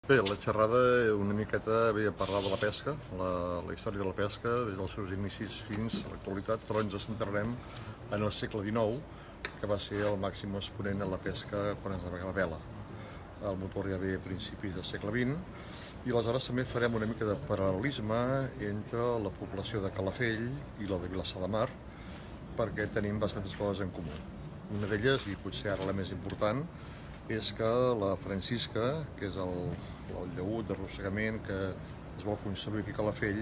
Bé, la xerrada una miqueta ve a parlar de la pesca, la història de la pesca, des dels seus inicis fins a l'actualitat, però ens centrarem en el segle XIX, que va ser el màxim exponent en la pesca quan es navegava a vela. El motor ja ve a principis del segle XX, i aleshores també farem una mica de paral·lelisme entre la població de Calafell i la de Vilassar de Mar, perquè tenim bastantes coses en comú. Una d'elles, i potser ara la més important, és que la Francisca, que és el llaüt d'arrossegament que es vol construir aquí a Calafell,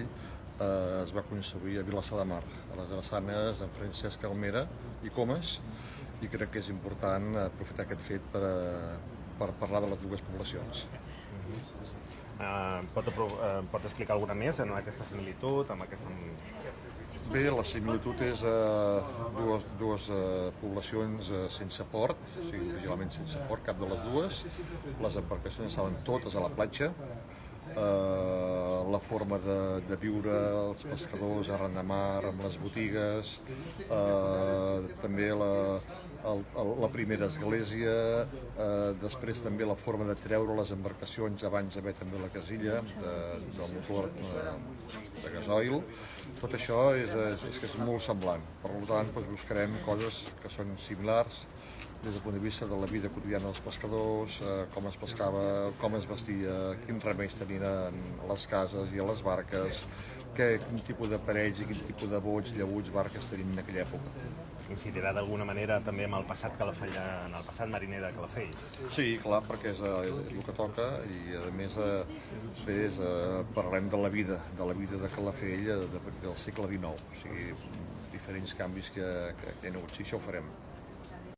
es va construir a Vilassar de Mar, a les drassanes de Francesc Almera i Comas, i crec que és important aprofitar aquest fet per parlar de les dues poblacions. Pot explicar alguna més en aquesta similitud, amb aquesta... Bé, la similitud és dues poblacions sense port, o sigui, originalment sense port, cap de les dues. Les embarcacions estaven totes a la platja. La forma de viure els pescadors arran de mar, amb les botigues, també la primera església, després també la forma de treure les embarcacions abans d'haver també la casilla del motor de gasoil. Tot això és molt semblant, per tant buscarem coses que són similars des del punt de vista de la vida quotidiana dels pescadors, com es pescava, com es vestia, quins remeis tenien a les cases i a les barques, quin tipus d'aparells i quin tipus de bots, llaüts, barques tenien en aquella època. Incidirà d'alguna manera també en el passat en el passat mariner de Calafell? Sí, clar, perquè és el que toca, i a més parlem de la vida de Calafell del segle XIX, o sigui, diferents canvis que hi ha hagut. Sí, això ho farem.